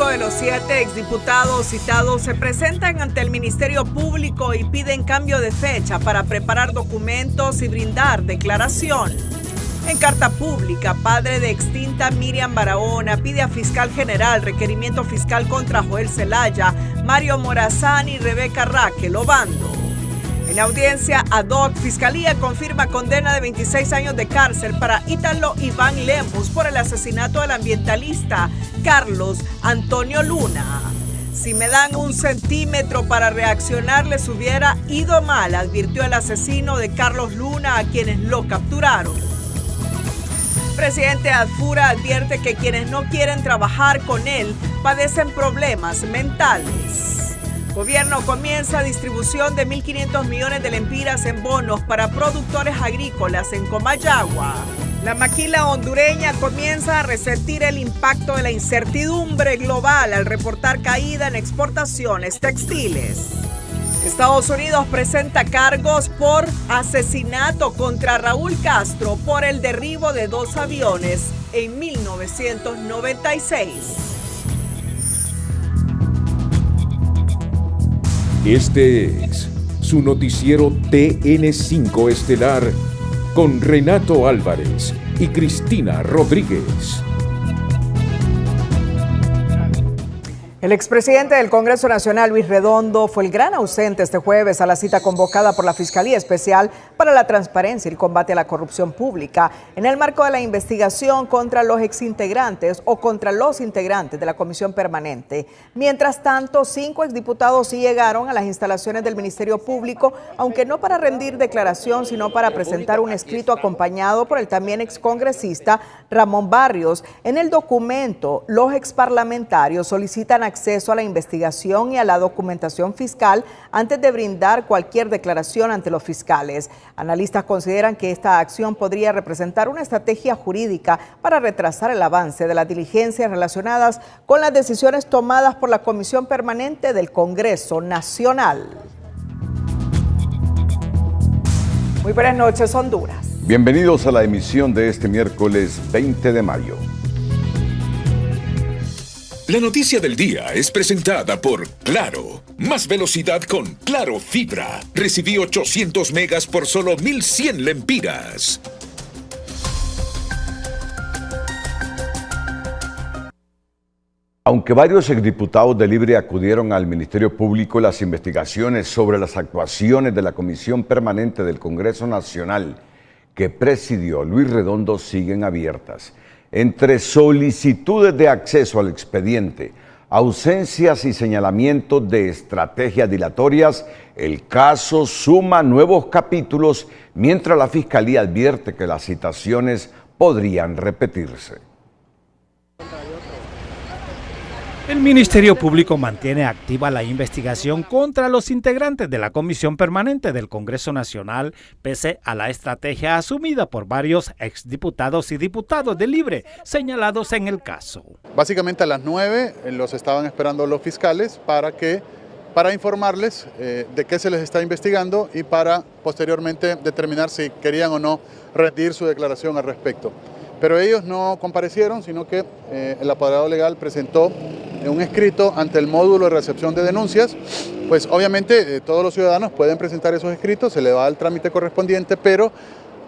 5 de los 7 exdiputados citados se presentan ante el Ministerio Público y piden cambio de fecha para preparar documentos y brindar declaración. En carta pública, padre de extinta Miriam Barahona pide a fiscal general requerimiento fiscal contra Joel Zelaya, Mario Morazán y Rebeca Raquel Obando. En audiencia ad hoc, Fiscalía confirma condena de 26 años de cárcel para Ítalo Iván Lemus por el asesinato del ambientalista Carlos Antonio Luna. Si me dan 1 centímetro para reaccionar, les hubiera ido mal, advirtió el asesino de Carlos Luna a quienes lo capturaron. Presidente Adfura advierte que quienes no quieren trabajar con él padecen problemas mentales. Gobierno comienza distribución de 1.500 millones de lempiras en bonos para productores agrícolas en Comayagua. La maquila hondureña comienza a resentir el impacto de la incertidumbre global al reportar caída en exportaciones textiles. Estados Unidos presenta cargos por asesinato contra Raúl Castro por el derribo de 2 aviones en 1996. Este es su noticiero TN5 Estelar con Renato Álvarez y Cristina Rodríguez. El expresidente del Congreso Nacional, Luis Redondo, fue el gran ausente este jueves a la cita convocada por la Fiscalía Especial para la Transparencia y el Combate a la Corrupción Pública en el marco de la investigación contra los exintegrantes o contra los integrantes de la Comisión Permanente. Mientras tanto, 5 exdiputados sí llegaron a las instalaciones del Ministerio Público, aunque no para rendir declaración, sino para presentar un escrito acompañado por el también excongresista Ramón Barrios. En el documento, los exparlamentarios solicitan acceso a la investigación y a la documentación fiscal antes de brindar cualquier declaración ante los fiscales. Analistas consideran que esta acción podría representar una estrategia jurídica para retrasar el avance de las diligencias relacionadas con las decisiones tomadas por la Comisión Permanente del Congreso Nacional. Muy buenas noches, Honduras. Bienvenidos a la emisión de este miércoles 20 de mayo. La noticia del día es presentada por Claro. Más velocidad con Claro Fibra. Recibí 800 megas por solo 1.100 lempiras. Aunque varios exdiputados de Libre acudieron al Ministerio Público, las investigaciones sobre las actuaciones de la Comisión Permanente del Congreso Nacional que presidió Luis Redondo siguen abiertas. Entre solicitudes de acceso al expediente, ausencias y señalamientos de estrategias dilatorias, el caso suma nuevos capítulos, mientras la Fiscalía advierte que las citaciones podrían repetirse. El Ministerio Público mantiene activa la investigación contra los integrantes de la Comisión Permanente del Congreso Nacional, pese a la estrategia asumida por varios exdiputados y diputados de Libre señalados en el caso. Básicamente a las 9 los estaban esperando los fiscales para informarles de qué se les está investigando y para posteriormente determinar si querían o no rendir su declaración al respecto. Pero ellos no comparecieron, sino que el apoderado legal presentó un escrito ante el módulo de recepción de denuncias. Pues obviamente todos los ciudadanos pueden presentar esos escritos, se le va al trámite correspondiente, pero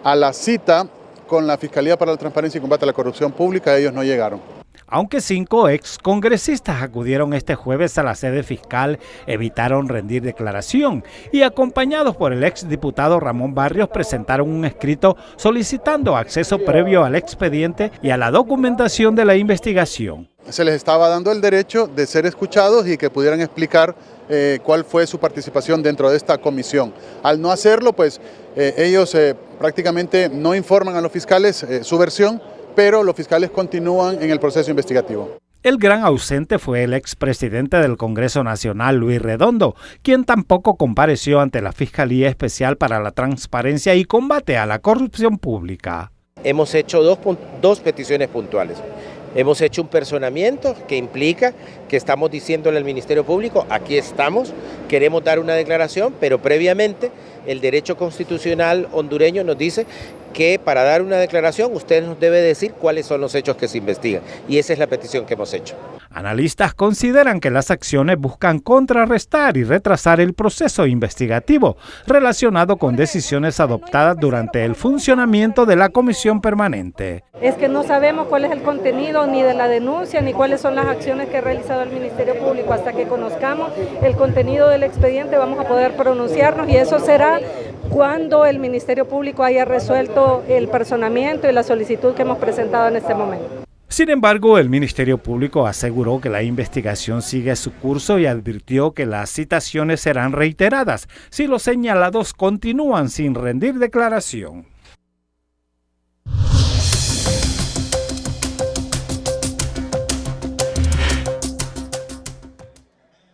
a la cita con la Fiscalía para la Transparencia y Combate a la Corrupción Pública ellos no llegaron. Aunque 5 excongresistas acudieron este jueves a la sede fiscal, evitaron rendir declaración y acompañados por el exdiputado Ramón Barrios presentaron un escrito solicitando acceso previo al expediente y a la documentación de la investigación. Se les estaba dando el derecho de ser escuchados y que pudieran explicar cuál fue su participación dentro de esta comisión. Al no hacerlo, pues ellos prácticamente no informan a los fiscales su versión, pero los fiscales continúan en el proceso investigativo. El gran ausente fue el expresidente del Congreso Nacional, Luis Redondo, quien tampoco compareció ante la Fiscalía Especial para la Transparencia y Combate a la Corrupción Pública. Hemos hecho dos peticiones puntuales. Hemos hecho un personamiento que implica que estamos diciéndole al Ministerio Público, aquí estamos, queremos dar una declaración, pero previamente el derecho constitucional hondureño nos dice que para dar una declaración usted nos debe decir cuáles son los hechos que se investigan, y esa es la petición que hemos hecho. Analistas consideran que las acciones buscan contrarrestar y retrasar el proceso investigativo relacionado con decisiones adoptadas durante el funcionamiento de la comisión permanente. Es que no sabemos cuál es el contenido ni de la denuncia ni cuáles son las acciones que ha realizado el Ministerio Público. Hasta que conozcamos el contenido del expediente vamos a poder pronunciarnos, y eso será cuando el Ministerio Público haya resuelto el personamiento y la solicitud que hemos presentado en este momento. Sin embargo, el Ministerio Público aseguró que la investigación sigue su curso y advirtió que las citaciones serán reiteradas si los señalados continúan sin rendir declaración.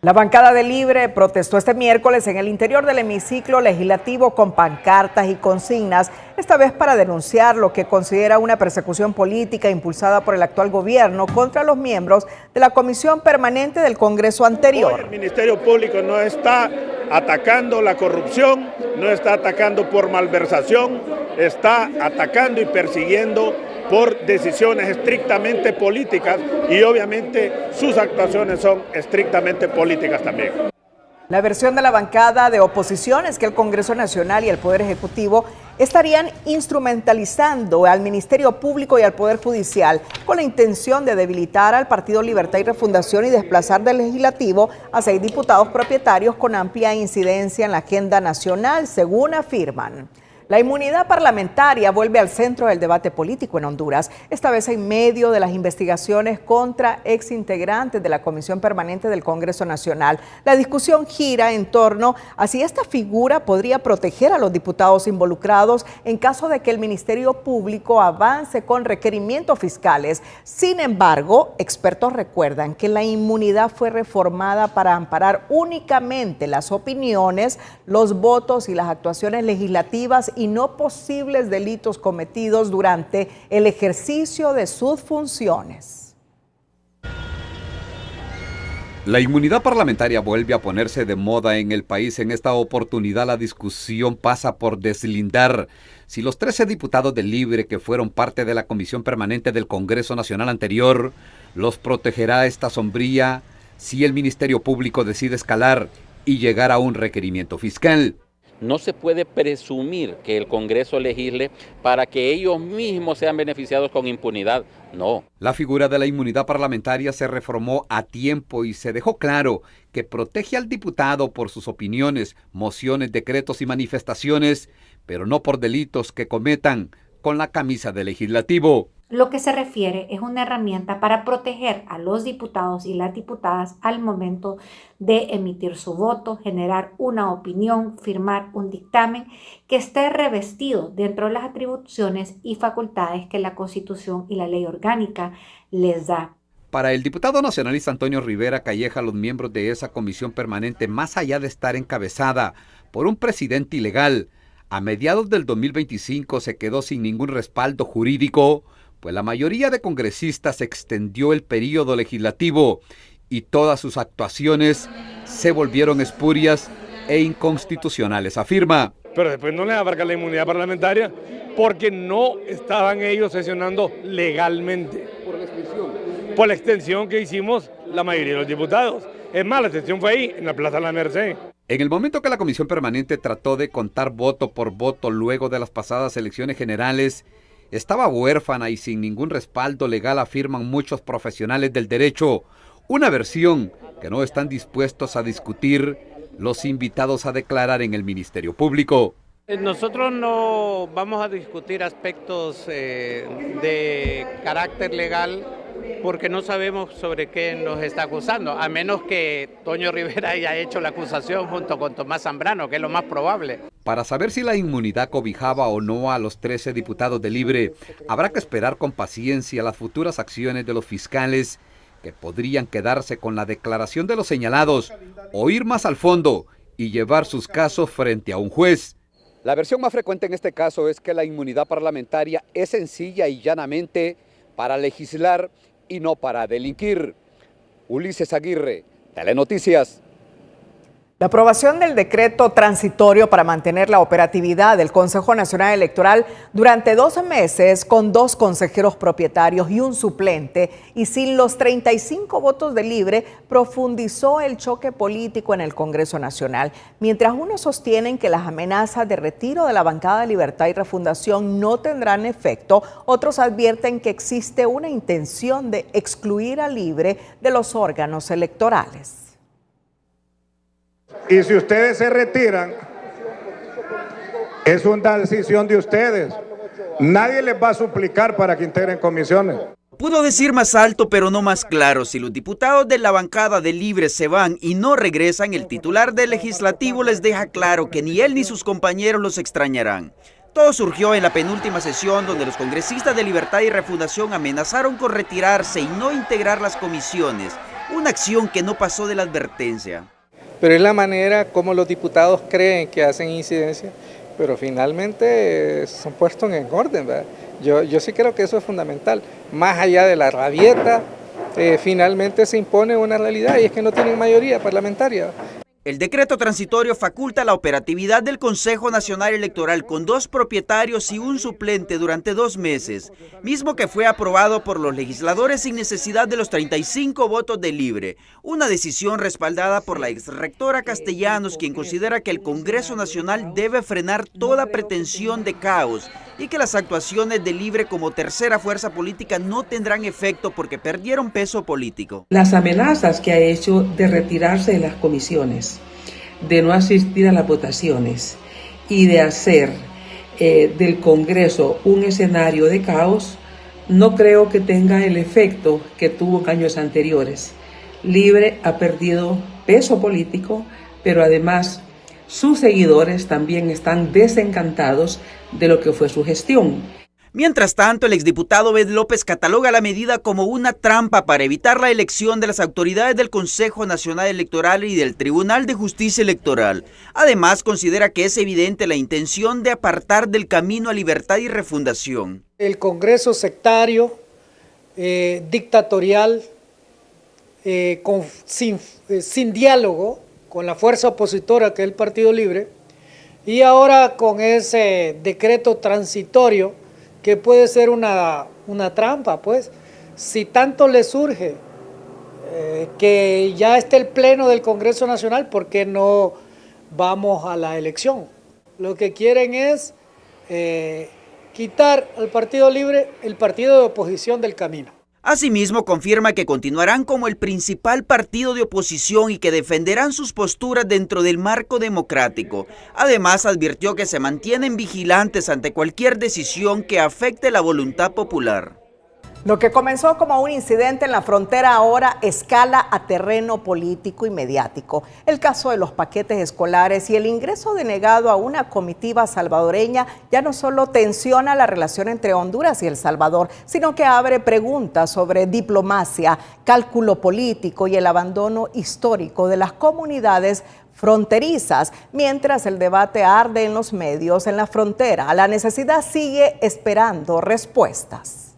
La bancada de Libre protestó este miércoles en el interior del hemiciclo legislativo con pancartas y consignas, esta vez para denunciar lo que considera una persecución política impulsada por el actual gobierno contra los miembros de la Comisión Permanente del Congreso anterior. Hoy el Ministerio Público no está atacando la corrupción, no está atacando por malversación, está atacando y persiguiendo por decisiones estrictamente políticas, y obviamente sus actuaciones son estrictamente políticas también. La versión de la bancada de oposición es que el Congreso Nacional y el Poder Ejecutivo estarían instrumentalizando al Ministerio Público y al Poder Judicial con la intención de debilitar al Partido Libertad y Refundación y desplazar del Legislativo a 6 diputados propietarios con amplia incidencia en la agenda nacional, según afirman. La inmunidad parlamentaria vuelve al centro del debate político en Honduras, esta vez en medio de las investigaciones contra exintegrantes de la Comisión Permanente del Congreso Nacional. La discusión gira en torno a si esta figura podría proteger a los diputados involucrados en caso de que el Ministerio Público avance con requerimientos fiscales. Sin embargo, expertos recuerdan que la inmunidad fue reformada para amparar únicamente las opiniones, los votos y las actuaciones legislativas y no posibles delitos cometidos durante el ejercicio de sus funciones. La inmunidad parlamentaria vuelve a ponerse de moda en el país. En esta oportunidad la discusión pasa por deslindar si los 13 diputados del Libre que fueron parte de la Comisión Permanente del Congreso Nacional anterior los protegerá esta sombría si el Ministerio Público decide escalar y llegar a un requerimiento fiscal. No se puede presumir que el Congreso legisle para que ellos mismos sean beneficiados con impunidad. No. La figura de la inmunidad parlamentaria se reformó a tiempo y se dejó claro que protege al diputado por sus opiniones, mociones, decretos y manifestaciones, pero no por delitos que cometan con la camisa de legislativo. Lo que se refiere es una herramienta para proteger a los diputados y las diputadas al momento de emitir su voto, generar una opinión, firmar un dictamen que esté revestido dentro de las atribuciones y facultades que la Constitución y la ley orgánica les da. Para el diputado nacionalista Antonio Rivera Calleja, los miembros de esa comisión permanente, más allá de estar encabezada por un presidente ilegal, a mediados del 2025 se quedó sin ningún respaldo jurídico, pues la mayoría de congresistas extendió el periodo legislativo y todas sus actuaciones se volvieron espurias e inconstitucionales, afirma. Pero después no les abarca la inmunidad parlamentaria porque no estaban ellos sesionando legalmente. ¿Por la extensión? Por la extensión que hicimos la mayoría de los diputados. Es más, la extensión fue ahí, en la Plaza de la Merced. En el momento que la Comisión Permanente trató de contar voto por voto luego de las pasadas elecciones generales, estaba huérfana y sin ningún respaldo legal, afirman muchos profesionales del derecho, una versión que no están dispuestos a discutir los invitados a declarar en el Ministerio Público. Nosotros no vamos a discutir aspectos de carácter legal porque no sabemos sobre qué nos está acusando, a menos que Toño Rivera haya hecho la acusación junto con Tomás Zambrano, que es lo más probable. Para saber si la inmunidad cobijaba o no a los 13 diputados de Libre, habrá que esperar con paciencia las futuras acciones de los fiscales que podrían quedarse con la declaración de los señalados o ir más al fondo y llevar sus casos frente a un juez. La versión más frecuente en este caso es que la inmunidad parlamentaria es sencilla y llanamente para legislar y no para delinquir. Ulises Aguirre, Telenoticias. La aprobación del decreto transitorio para mantener la operatividad del Consejo Nacional Electoral durante 12 meses con 2 consejeros propietarios y un suplente y sin los 35 votos de Libre profundizó el choque político en el Congreso Nacional. Mientras unos sostienen que las amenazas de retiro de la bancada de Libertad y Refundación no tendrán efecto, otros advierten que existe una intención de excluir a Libre de los órganos electorales. Y si ustedes se retiran, es una decisión de ustedes. Nadie les va a suplicar para que integren comisiones. Pudo decir más alto pero no más claro. Si los diputados de la bancada de Libre se van y no regresan, el titular del legislativo les deja claro que ni él ni sus compañeros los extrañarán. Todo surgió en la penúltima sesión donde los congresistas de Libertad y Refundación amenazaron con retirarse y no integrar las comisiones, una acción que no pasó de la advertencia. Pero es la manera como los diputados creen que hacen incidencia, pero finalmente son puestos en orden, ¿verdad? Yo sí creo que eso es fundamental. Más allá de la rabieta, finalmente se impone una realidad y es que no tienen mayoría parlamentaria. El decreto transitorio faculta la operatividad del Consejo Nacional Electoral con 2 propietarios y un suplente durante 2 meses, mismo que fue aprobado por los legisladores sin necesidad de los 35 votos de Libre, una decisión respaldada por la exrectora Castellanos, quien considera que el Congreso Nacional debe frenar toda pretensión de caos y que las actuaciones de Libre como tercera fuerza política no tendrán efecto porque perdieron peso político. Las amenazas que ha hecho de retirarse de las comisiones, de no asistir a las votaciones y de hacer del Congreso un escenario de caos, no creo que tenga el efecto que tuvo en años anteriores. Libre ha perdido peso político, pero además sus seguidores también están desencantados de lo que fue su gestión. Mientras tanto, el exdiputado Obed López cataloga la medida como una trampa para evitar la elección de las autoridades del Consejo Nacional Electoral y del Tribunal de Justicia Electoral. Además, considera que es evidente la intención de apartar del camino a Libertad y Refundación. El Congreso sectario, dictatorial, sin diálogo con la fuerza opositora que es el Partido Libre, y ahora con ese decreto transitorio que puede ser una trampa, pues, si tanto le surge que ya esté el pleno del Congreso Nacional, ¿por qué no vamos a la elección? Lo que quieren es quitar al Partido Libre, el partido de oposición, del camino. Asimismo, confirma que continuarán como el principal partido de oposición y que defenderán sus posturas dentro del marco democrático. Además, advirtió que se mantienen vigilantes ante cualquier decisión que afecte la voluntad popular. Lo que comenzó como un incidente en la frontera ahora escala a terreno político y mediático. El caso de los paquetes escolares y el ingreso denegado a una comitiva salvadoreña ya no solo tensiona la relación entre Honduras y El Salvador, sino que abre preguntas sobre diplomacia, cálculo político y el abandono histórico de las comunidades fronterizas. Mientras el debate arde en los medios en la frontera, la necesidad sigue esperando respuestas.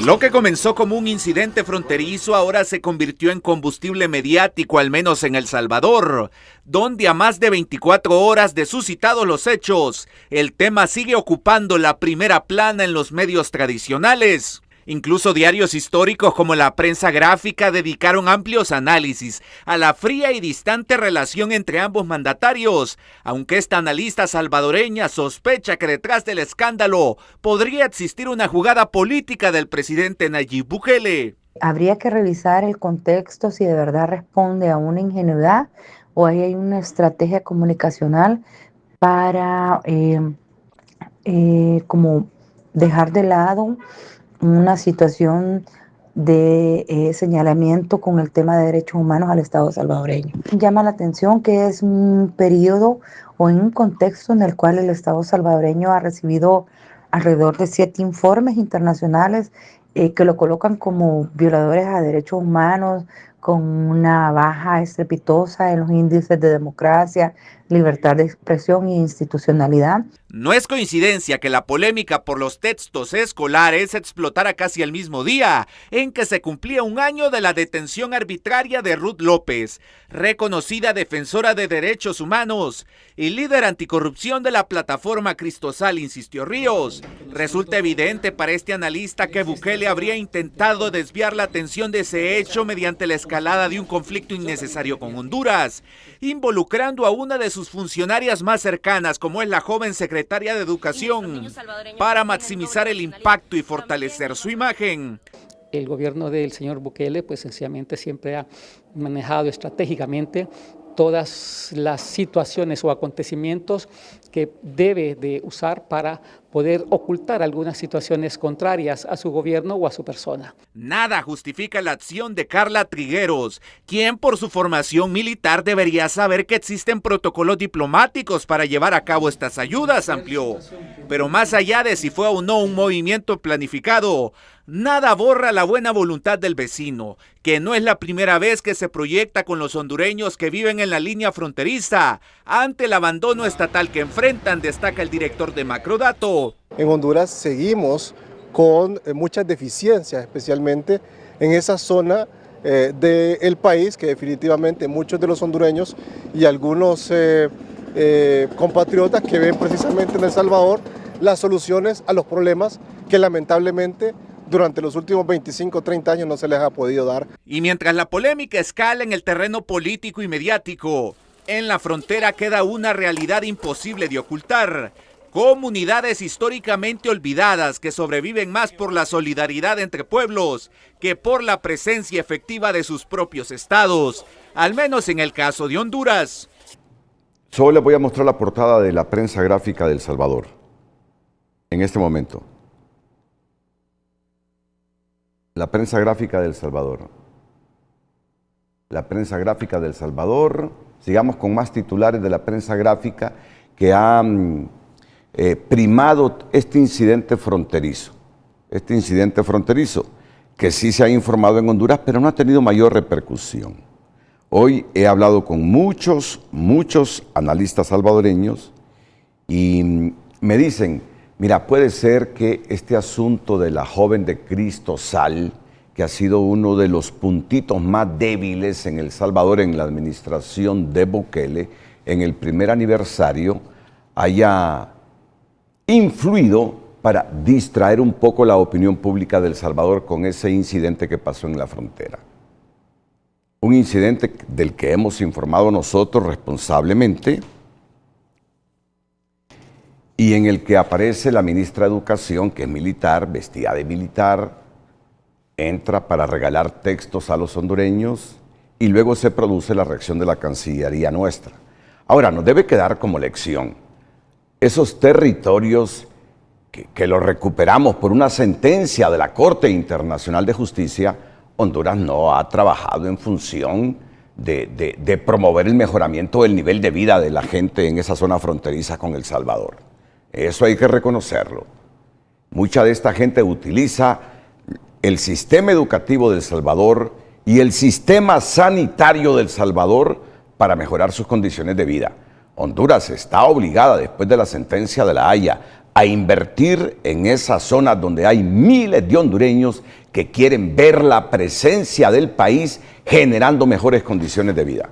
Lo que comenzó como un incidente fronterizo ahora se convirtió en combustible mediático, al menos en El Salvador, donde a más de 24 horas de suscitados los hechos, el tema sigue ocupando la primera plana en los medios tradicionales. Incluso diarios históricos como La Prensa Gráfica dedicaron amplios análisis a la fría y distante relación entre ambos mandatarios, aunque esta analista salvadoreña sospecha que detrás del escándalo podría existir una jugada política del presidente Nayib Bukele. Habría que revisar el contexto si de verdad responde a una ingenuidad o hay una estrategia comunicacional para como dejar de lado una situación de señalamiento con el tema de derechos humanos al Estado salvadoreño. Llama la atención que es un periodo o en un contexto en el cual el Estado salvadoreño ha recibido alrededor de 7 informes internacionales que lo colocan como violadores a derechos humanos, con una baja estrepitosa en los índices de democracia, libertad de expresión e institucionalidad. No es coincidencia que la polémica por los textos escolares explotara casi al mismo día en que se cumplía un año de la detención arbitraria de Ruth López, reconocida defensora de derechos humanos y líder anticorrupción de la plataforma Cristosal, insistió Ríos. Resulta evidente para este analista que Bukele habría intentado desviar la atención de ese hecho mediante la escalada de un conflicto innecesario con Honduras, involucrando a una de sus funcionarias más cercanas, como es la joven secretaria de Educación, para maximizar el impacto y fortalecer su imagen. El gobierno del señor Bukele pues sencillamente siempre ha manejado estratégicamente todas las situaciones o acontecimientos que debe de usar para poder ocultar algunas situaciones contrarias a su gobierno o a su persona. Nada justifica la acción de Carla Trigueros, quien por su formación militar debería saber que existen protocolos diplomáticos para llevar a cabo estas ayudas, amplió. Pero más allá de si fue o no un movimiento planificado, nada borra la buena voluntad del vecino, que no es la primera vez que se proyecta con los hondureños que viven en la línea fronteriza ante el abandono estatal que enfrentan, destaca el director de Macrodato. En Honduras seguimos con muchas deficiencias, especialmente en esa zona del país, que definitivamente muchos de los hondureños y algunos compatriotas que ven precisamente en El Salvador las soluciones a los problemas que lamentablemente durante los últimos 25 o 30 años no se les ha podido dar. Y mientras la polémica escala en el terreno político y mediático, en la frontera queda una realidad imposible de ocultar. Comunidades históricamente olvidadas que sobreviven más por la solidaridad entre pueblos que por la presencia efectiva de sus propios estados, al menos en el caso de Honduras. Solo les voy a mostrar la portada de la prensa gráfica de El Salvador, en este momento. La prensa gráfica de El Salvador. La prensa gráfica de El Salvador. Sigamos con más titulares de la prensa gráfica que ha primado este incidente fronterizo. Este incidente fronterizo que sí se ha informado en Honduras, pero no ha tenido mayor repercusión. Hoy he hablado con muchos analistas salvadoreños y me dicen, mira, puede ser que este asunto de la joven de Cristosal, que ha sido uno de los puntitos más débiles en El Salvador en la administración de Bukele, en el primer aniversario, haya influido para distraer un poco la opinión pública de El Salvador con ese incidente que pasó en la frontera. Un incidente del que hemos informado nosotros responsablemente, y en el que aparece la ministra de Educación, que es militar, vestida de militar, entra para regalar textos a los hondureños y luego se produce la reacción de la Cancillería nuestra. Ahora, nos debe quedar como lección esos territorios que los recuperamos por una sentencia de la Corte Internacional de Justicia. Honduras no ha trabajado en función de promover el mejoramiento del nivel de vida de la gente en esa zona fronteriza con El Salvador. Eso hay que reconocerlo. Mucha de esta gente utiliza el sistema educativo de El Salvador y el sistema sanitario de El Salvador para mejorar sus condiciones de vida. Honduras está obligada, después de la sentencia de La Haya, a invertir en esas zonas donde hay miles de hondureños que quieren ver la presencia del país generando mejores condiciones de vida.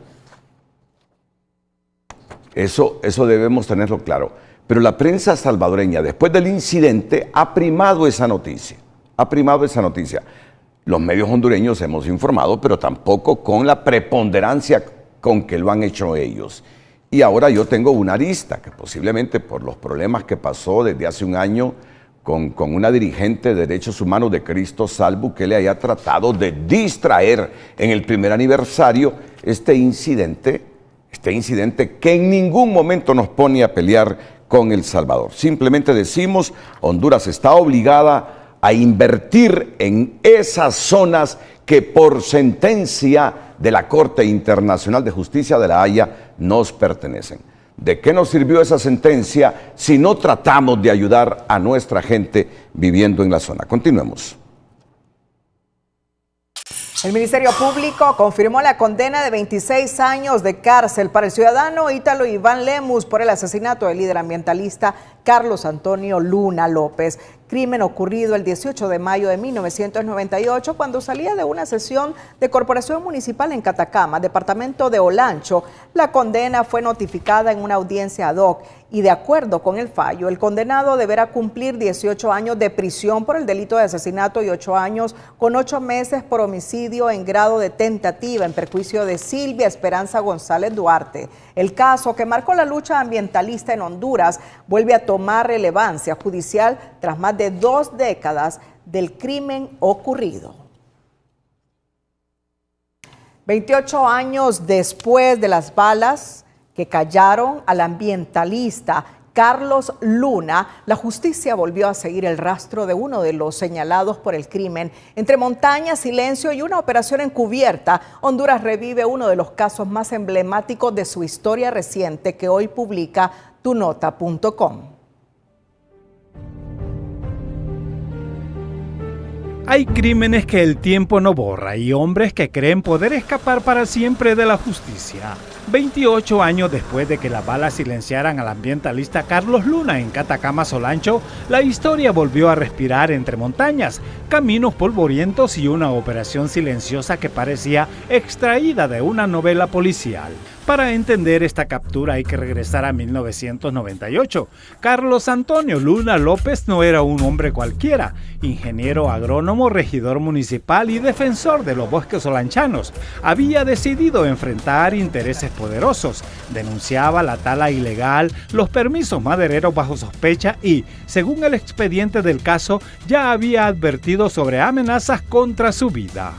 Eso debemos tenerlo claro. Pero la prensa salvadoreña, después del incidente, ha primado esa noticia. Los medios hondureños hemos informado, pero tampoco con la preponderancia con que lo han hecho ellos. Y ahora yo tengo una arista, que posiblemente por los problemas que pasó desde hace un año con una dirigente de derechos humanos de Cristosal, Bukele haya tratado de distraer en el primer aniversario este incidente que en ningún momento nos pone a pelear con El Salvador. Simplemente decimos, Honduras está obligada a invertir en esas zonas que por sentencia de la Corte Internacional de Justicia de La Haya nos pertenecen. ¿De qué nos sirvió esa sentencia si no tratamos de ayudar a nuestra gente viviendo en la zona? Continuemos. El Ministerio Público confirmó la condena de 26 años de cárcel para el ciudadano Ítalo Iván Lemus por el asesinato del líder ambientalista Carlos Antonio Luna López. Crimen ocurrido el 18 de mayo de 1998 cuando salía de una sesión de Corporación Municipal en Catacama, departamento de Olancho. La condena fue notificada en una audiencia ad hoc y de acuerdo con el fallo, el condenado deberá cumplir 18 años de prisión por el delito de asesinato y 8 años con 8 meses por homicidio en grado de tentativa en perjuicio de Silvia Esperanza González Duarte. El caso, que marcó la lucha ambientalista en Honduras, vuelve a tomar relevancia judicial tras más de 2 décadas del crimen ocurrido. 28 años después de las balas que callaron al ambientalista Carlos Luna, la justicia volvió a seguir el rastro de uno de los señalados por el crimen. Entre montañas, silencio y una operación encubierta, Honduras revive uno de los casos más emblemáticos de su historia reciente que hoy publica tunota.com. Hay crímenes que el tiempo no borra y hombres que creen poder escapar para siempre de la justicia. 28 años después de que las balas silenciaran al ambientalista Carlos Luna en Catacama, Olancho, la historia volvió a respirar entre montañas, caminos polvorientos y una operación silenciosa que parecía extraída de una novela policial. Para entender esta captura hay que regresar a 1998. Carlos Antonio Luna López no era un hombre cualquiera, ingeniero agrónomo, regidor municipal y defensor de los bosques olanchanos. Había decidido enfrentar intereses poderosos, denunciaba la tala ilegal, los permisos madereros bajo sospecha y, según el expediente del caso, ya había advertido sobre amenazas contra su vida.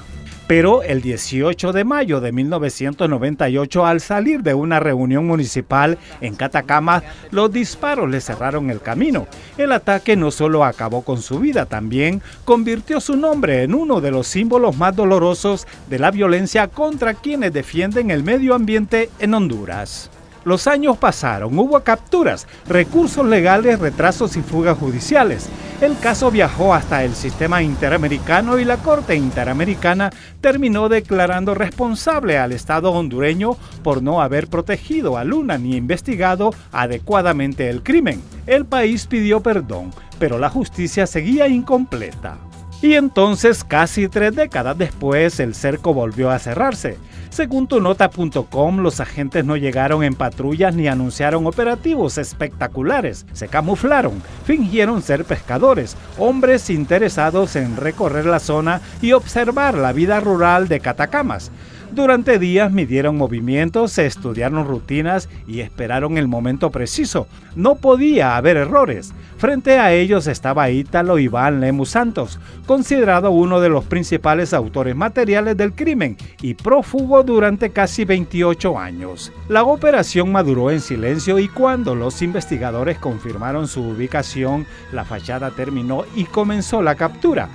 Pero el 18 de mayo de 1998, al salir de una reunión municipal en Catacama, los disparos le cerraron el camino. El ataque no solo acabó con su vida, también convirtió su nombre en uno de los símbolos más dolorosos de la violencia contra quienes defienden el medio ambiente en Honduras. Los años pasaron, hubo capturas, recursos legales, retrasos y fugas judiciales. El caso viajó hasta el sistema interamericano y la Corte Interamericana terminó declarando responsable al Estado hondureño por no haber protegido a Luna ni investigado adecuadamente el crimen. El país pidió perdón, pero la justicia seguía incompleta. Y entonces, casi 3 décadas después, el cerco volvió a cerrarse. Según tunota.com, los agentes no llegaron en patrullas ni anunciaron operativos espectaculares. Se camuflaron, fingieron ser pescadores, hombres interesados en recorrer la zona y observar la vida rural de Catacamas. Durante días midieron movimientos, estudiaron rutinas y esperaron el momento preciso. No podía haber errores. Frente a ellos estaba Ítalo Iván Lemus Santos, considerado uno de los principales autores materiales del crimen y prófugo durante casi 28 años. La operación maduró en silencio y cuando los investigadores confirmaron su ubicación, la fachada terminó y comenzó la captura.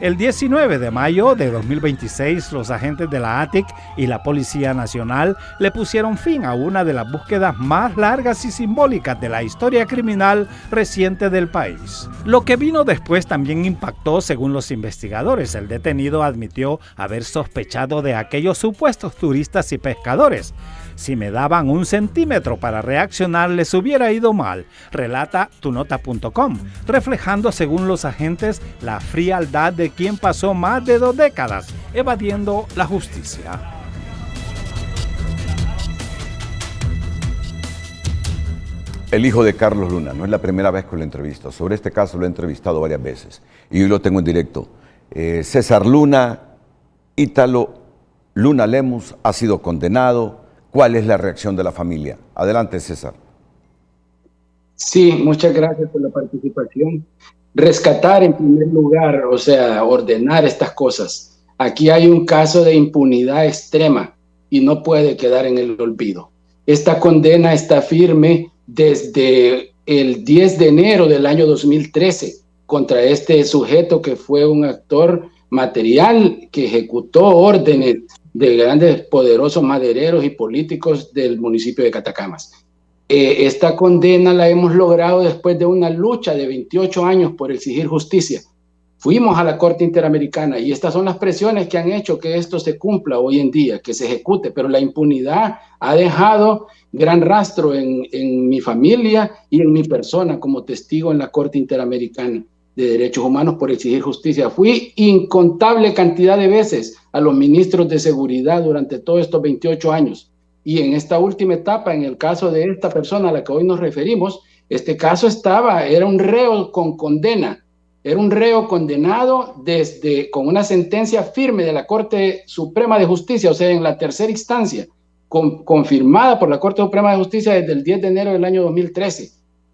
El 19 de mayo de 2026, los agentes de la ATIC y la Policía Nacional le pusieron fin a una de las búsquedas más largas y simbólicas de la historia criminal reciente del país. Lo que vino después también impactó, según los investigadores. El detenido admitió haber sospechado de aquellos supuestos turistas y pescadores. Si me daban 1 centímetro para reaccionar, les hubiera ido mal, relata tunota.com, reflejando, según los agentes, la frialdad de quien pasó más de 2 décadas evadiendo la justicia. El hijo de Carlos Luna, no es la primera vez que lo entrevisto. Sobre este caso lo he entrevistado varias veces y hoy lo tengo en directo. César Luna, Ítalo Luna Lemus ha sido condenado. ¿Cuál es la reacción de la familia? Adelante, César. Sí, muchas gracias por la participación. Rescatar en primer lugar, o sea, ordenar estas cosas. Aquí hay un caso de impunidad extrema y no puede quedar en el olvido. Esta condena está firme desde el 10 de enero del año 2013 contra este sujeto que fue un actor material que ejecutó órdenes de grandes poderosos madereros y políticos del municipio de Catacamas. Esta condena la hemos logrado después de una lucha de 28 años por exigir justicia. Fuimos a la Corte Interamericana y estas son las presiones que han hecho que esto se cumpla hoy en día, que se ejecute, pero la impunidad ha dejado gran rastro en mi familia y en mi persona como testigo en la Corte Interamericana de Derechos Humanos por exigir justicia. Fui incontable cantidad de veces a los ministros de seguridad durante todos estos 28 años y en esta última etapa, en el caso de esta persona a la que hoy nos referimos, este caso era un reo con condena. Era un reo condenado con una sentencia firme de la Corte Suprema de Justicia, o sea, en la tercera instancia, confirmada por la Corte Suprema de Justicia desde el 10 de enero del año 2013,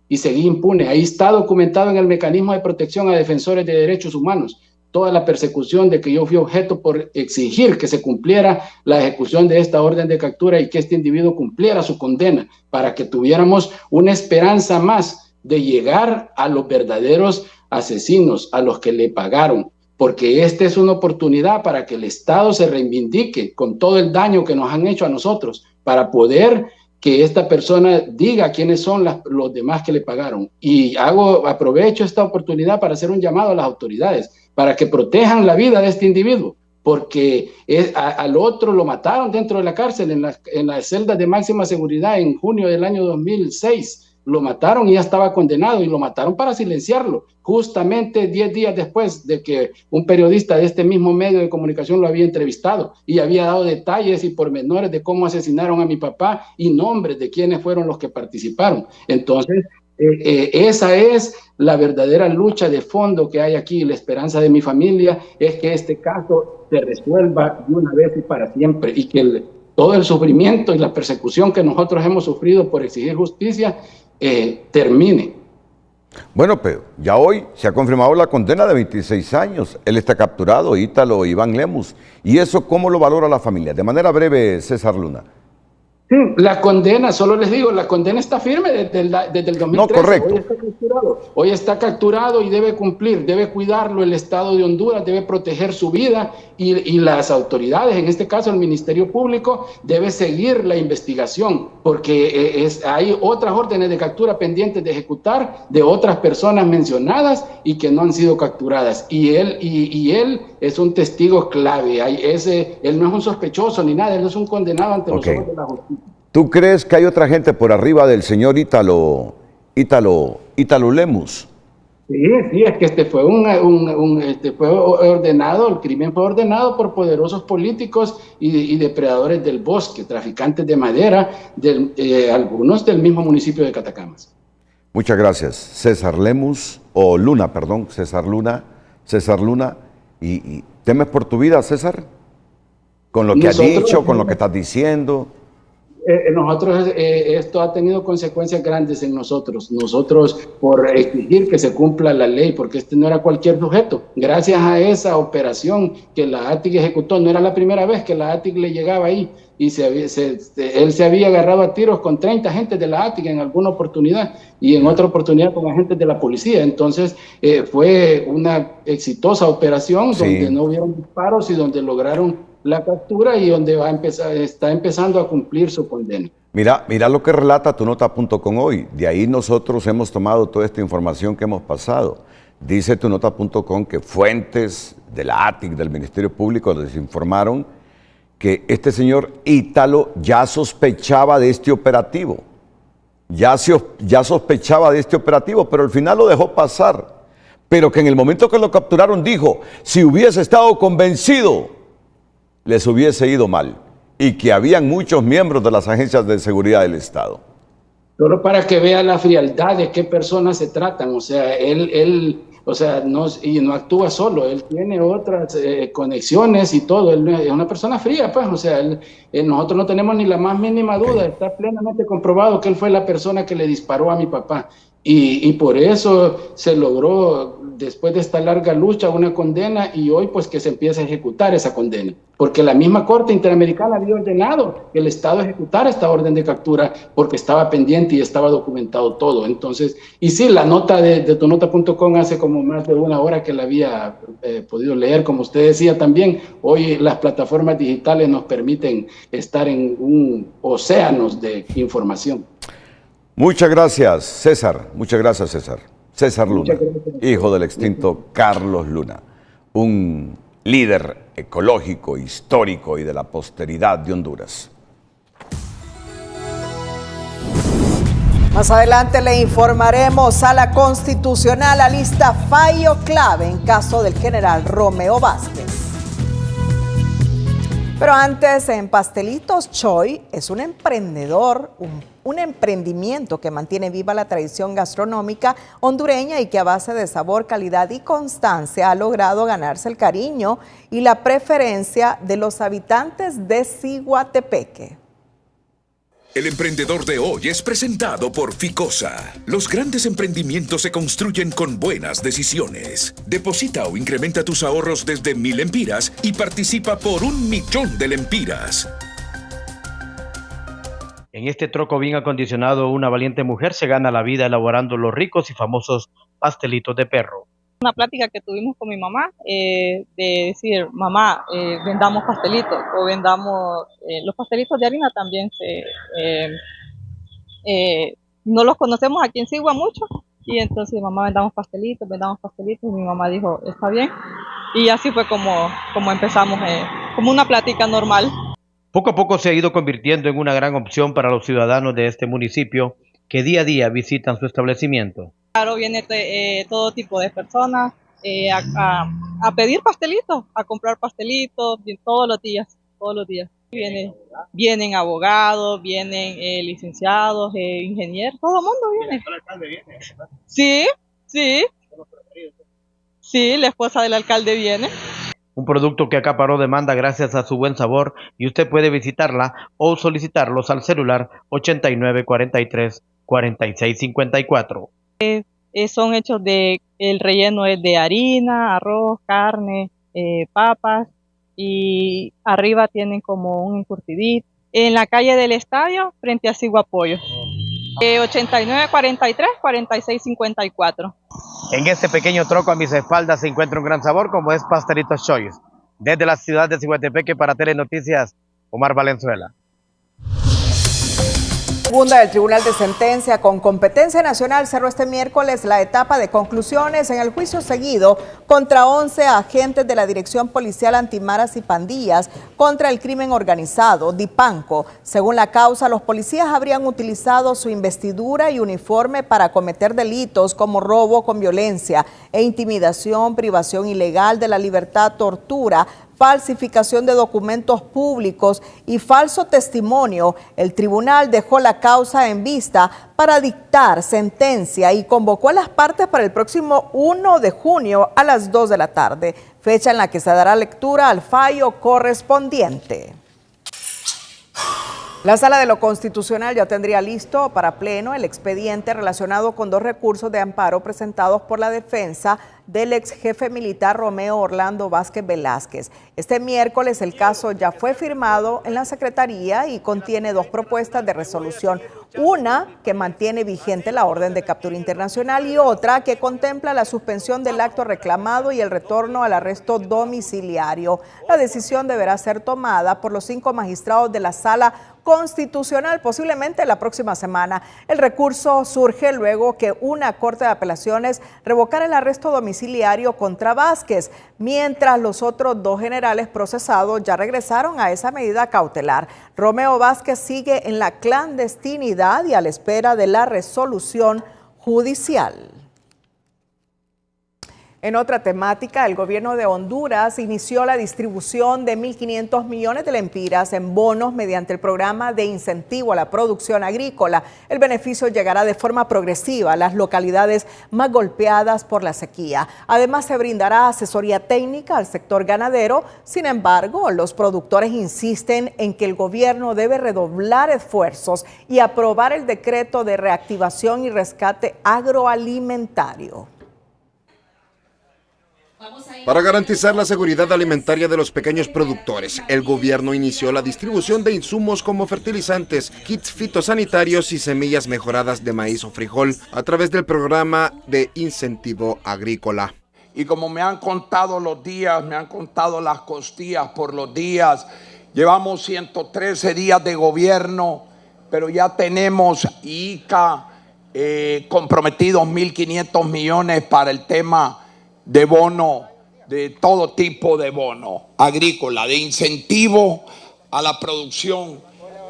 y seguí impune. Ahí está documentado en el mecanismo de protección a defensores de derechos humanos toda la persecución de que yo fui objeto por exigir que se cumpliera la ejecución de esta orden de captura y que este individuo cumpliera su condena, para que tuviéramos una esperanza más de llegar a los verdaderos asesinos, a los que le pagaron, porque esta es una oportunidad para que el Estado se reivindique con todo el daño que nos han hecho a nosotros, para poder que esta persona diga quiénes son los demás que le pagaron. Y aprovecho esta oportunidad para hacer un llamado a las autoridades, para que protejan la vida de este individuo, porque al otro lo mataron dentro de la cárcel, en las celdas de máxima seguridad en junio del año 2006. Lo mataron y ya estaba condenado, y lo mataron para silenciarlo, justamente 10 días después de que un periodista de este mismo medio de comunicación lo había entrevistado y había dado detalles y pormenores de cómo asesinaron a mi papá y nombres de quiénes fueron los que participaron. Entonces, esa es la verdadera lucha de fondo que hay aquí. La esperanza de mi familia es que este caso se resuelva de una vez y para siempre, y que todo el sufrimiento y la persecución que nosotros hemos sufrido por exigir justicia termine. Bueno, pero ya hoy se ha confirmado la condena de 26 años. Él está capturado, Ítalo Iván Lemus. ¿Y eso cómo lo valora la familia? De manera breve, César Luna. Sí, la condena, solo les digo, la condena está firme desde el 2013. No, correcto. Hoy está capturado y debe cumplir, debe cuidarlo el Estado de Honduras, debe proteger su vida, y las autoridades, en este caso el Ministerio Público, debe seguir la investigación, porque hay otras órdenes de captura pendientes de ejecutar de otras personas mencionadas y que no han sido capturadas. Y él es un testigo clave. Él no es un sospechoso ni nada, él es un condenado ante los ojos de la justicia. ¿Tú crees que hay otra gente por arriba del señor Ítalo Lemus? Sí, es que fue ordenado, el crimen fue ordenado por poderosos políticos y depredadores del bosque, traficantes de madera, algunos del mismo municipio de Catacamas. Muchas gracias, César Lemus, o Luna, perdón, César Luna. ¿Y temes por tu vida, César? Con lo que has dicho, con lo que estás diciendo. Esto ha tenido consecuencias grandes en nosotros por exigir que se cumpla la ley, porque este no era cualquier sujeto. Gracias a esa operación que la ATIC ejecutó, no era la primera vez que la ATIC le llegaba ahí, y él se había agarrado a tiros con 30 agentes de la ATIC en alguna oportunidad, y en otra oportunidad con agentes de la policía. Entonces fue una exitosa operación, sí, donde no hubieron disparos y donde lograron la captura, y donde está empezando a cumplir su condena. Mira lo que relata tunota.com hoy. De ahí nosotros hemos tomado toda esta información que hemos pasado. Dice tunota.com que fuentes de la ATIC, del Ministerio Público, les informaron que este señor Ítalo ya sospechaba de este operativo. Ya sospechaba de este operativo, pero al final lo dejó pasar. Pero que en el momento que lo capturaron dijo, si hubiese estado convencido, les hubiese ido mal, y que habían muchos miembros de las agencias de seguridad del Estado. Solo para que vea la frialdad de qué personas se tratan. O sea, él no actúa solo, él tiene otras conexiones y todo. Él es una persona fría, pues. O sea, nosotros no tenemos ni la más mínima duda. Está plenamente comprobado que él fue la persona que le disparó a mi papá. Y por eso se logró, después de esta larga lucha, una condena, y hoy pues que se empieza a ejecutar esa condena. Porque la misma Corte Interamericana había ordenado que el Estado ejecutara esta orden de captura porque estaba pendiente y estaba documentado todo. Entonces, y sí, la nota de tunota.com hace como más de una hora que la había podido leer. Como usted decía también, hoy las plataformas digitales nos permiten estar en un océano de información. Muchas gracias, César. Muchas gracias, César. César Luna, hijo del extinto Carlos Luna, un líder ecológico, histórico y de la posteridad de Honduras. Más adelante le informaremos. Sala Constitucional alista fallo clave en caso del general Romeo Vázquez. Pero antes, en Pastelitos Choy es un emprendedor, un emprendimiento que mantiene viva la tradición gastronómica hondureña y que a base de sabor, calidad y constancia ha logrado ganarse el cariño y la preferencia de los habitantes de Ciguatepeque. El emprendedor de hoy es presentado por Ficosa. Los grandes emprendimientos se construyen con buenas decisiones. Deposita o incrementa tus ahorros desde 1,000 lempiras y participa por 1,000,000 de lempiras. En este troco bien acondicionado, una valiente mujer se gana la vida elaborando los ricos y famosos pastelitos de perro. Una plática que tuvimos con mi mamá, de decir, mamá, vendamos pastelitos o vendamos, los pastelitos de harina también no los conocemos aquí en Sigua mucho, y entonces mamá, vendamos pastelitos, y mi mamá dijo, está bien, y así fue como empezamos, como una plática normal. Poco a poco se ha ido convirtiendo en una gran opción para los ciudadanos de este municipio que día a día visitan su establecimiento. Claro, viene todo tipo de personas a pedir pastelitos, a comprar pastelitos todos los días. Vienen abogados, vienen licenciados, ingenieros, todo el mundo viene. ¿El alcalde viene? Sí, la esposa del alcalde viene. Un producto que acaparó demanda gracias a su buen sabor, y usted puede visitarla o solicitarlos al celular 8943-4654. Son hechos el relleno es de harina, arroz, carne, papas, y arriba tienen como un encurtidito. En la calle del estadio, frente a Ciguapollo. 8943-4654. En este pequeño troco a mis espaldas se encuentra un gran sabor como es Pastelitos Choy. Desde la ciudad de Ciguatepeque para Telenoticias, Omar Valenzuela. Segunda del Tribunal de Sentencia con competencia nacional cerró este miércoles la etapa de conclusiones en el juicio seguido contra 11 agentes de la Dirección Policial Antimaras y Pandillas contra el crimen organizado, DIPANCO. Según la causa, los policías habrían utilizado su investidura y uniforme para cometer delitos como robo con violencia e intimidación, privación ilegal de la libertad, tortura, falsificación de documentos públicos y falso testimonio. El tribunal dejó la causa en vista para dictar sentencia y convocó a las partes para el próximo 1 de junio a las 2 de la tarde, fecha en la que se dará lectura al fallo correspondiente. La Sala de lo Constitucional ya tendría listo para pleno el expediente relacionado con 2 recursos de amparo presentados por la defensa del ex jefe militar Romeo Orlando Vázquez Velázquez. Este miércoles el caso ya fue firmado en la Secretaría y contiene 2 propuestas de resolución. Una que mantiene vigente la orden de captura internacional y otra que contempla la suspensión del acto reclamado y el retorno al arresto domiciliario. La decisión deberá ser tomada por los 5 magistrados de la Sala Constitucional, posiblemente la próxima semana. El recurso surge luego que una Corte de Apelaciones revocara el arresto domiciliario contra Vázquez, mientras los otros 2 generales procesados ya regresaron a esa medida cautelar. Romeo Vázquez sigue en la clandestinidad y a la espera de la resolución judicial. En otra temática, el gobierno de Honduras inició la distribución de 1.500 millones de lempiras en bonos mediante el programa de incentivo a la producción agrícola. El beneficio llegará de forma progresiva a las localidades más golpeadas por la sequía. Además, se brindará asesoría técnica al sector ganadero. Sin embargo, los productores insisten en que el gobierno debe redoblar esfuerzos y aprobar el decreto de reactivación y rescate agroalimentario. Para garantizar la seguridad alimentaria de los pequeños productores, el gobierno inició la distribución de insumos como fertilizantes, kits fitosanitarios y semillas mejoradas de maíz o frijol a través del programa de incentivo agrícola. Y como me han contado los días, me han contado las costillas por los días, llevamos 113 días de gobierno, pero ya tenemos ICA, comprometidos 1.500 millones para el tema de bono, de todo tipo de bono agrícola, de incentivo a la producción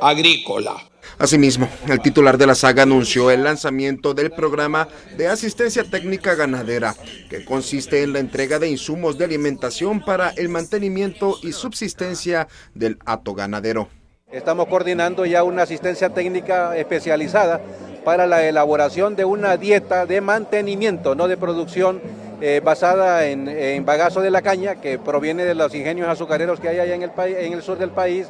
agrícola. Asimismo, el titular de la SAG anunció el lanzamiento del programa de asistencia técnica ganadera, que consiste en la entrega de insumos de alimentación para el mantenimiento y subsistencia del hato ganadero. Estamos coordinando ya una asistencia técnica especializada para la elaboración de una dieta de mantenimiento, no de producción, basada en bagazo de la caña, que proviene de los ingenios azucareros que hay allá en el sur del país,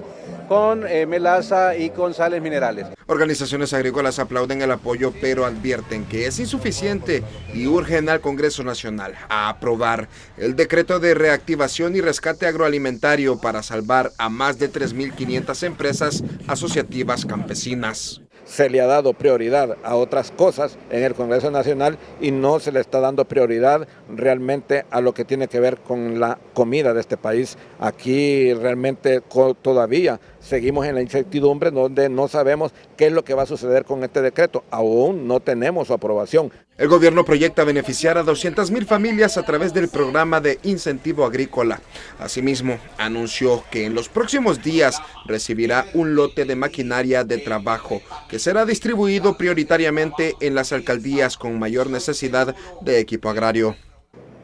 con melaza y con sales minerales. Organizaciones agrícolas aplauden el apoyo, pero advierten que es insuficiente y urgen al Congreso Nacional a aprobar el decreto de reactivación y rescate agroalimentario para salvar a más de 3.500 empresas asociativas campesinas. Se le ha dado prioridad a otras cosas en el Congreso Nacional y no se le está dando prioridad realmente a lo que tiene que ver con la comida de este país. Aquí realmente todavía seguimos en la incertidumbre donde no sabemos qué es lo que va a suceder con este decreto. Aún no tenemos su aprobación. El gobierno proyecta beneficiar a 200.000 familias a través del programa de incentivo agrícola. Asimismo, anunció que en los próximos días recibirá un lote de maquinaria de trabajo que será distribuido prioritariamente en las alcaldías con mayor necesidad de equipo agrario.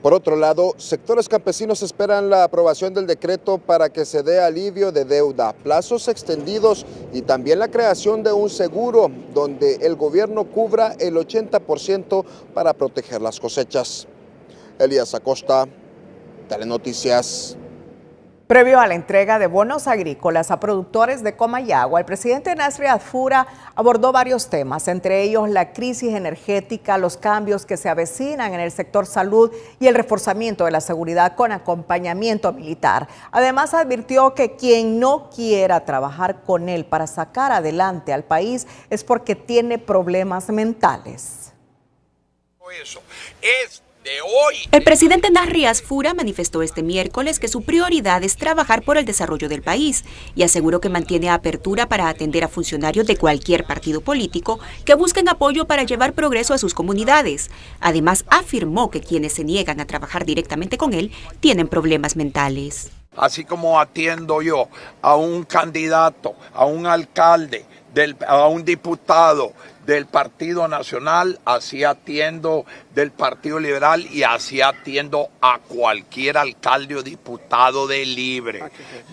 Por otro lado, sectores campesinos esperan la aprobación del decreto para que se dé alivio de deuda, plazos extendidos y también la creación de un seguro donde el gobierno cubra el 80% para proteger las cosechas. Elías Acosta, Telenoticias. Previo a la entrega de bonos agrícolas a productores de Comayagua, el presidente Nasri Asfura abordó varios temas, entre ellos la crisis energética, los cambios que se avecinan en el sector salud y el reforzamiento de la seguridad con acompañamiento militar. Además, advirtió que quien no quiera trabajar con él para sacar adelante al país es porque tiene problemas mentales. Eso es de hoy. El presidente Nasri Asfura manifestó este miércoles que su prioridad es trabajar por el desarrollo del país y aseguró que mantiene apertura para atender a funcionarios de cualquier partido político que busquen apoyo para llevar progreso a sus comunidades. Además, afirmó que quienes se niegan a trabajar directamente con él tienen problemas mentales. Así como atiendo yo a un candidato, a un alcalde, a un diputado del Partido Nacional, así atiendo del Partido Liberal y así atiendo a cualquier alcalde o diputado de Libre.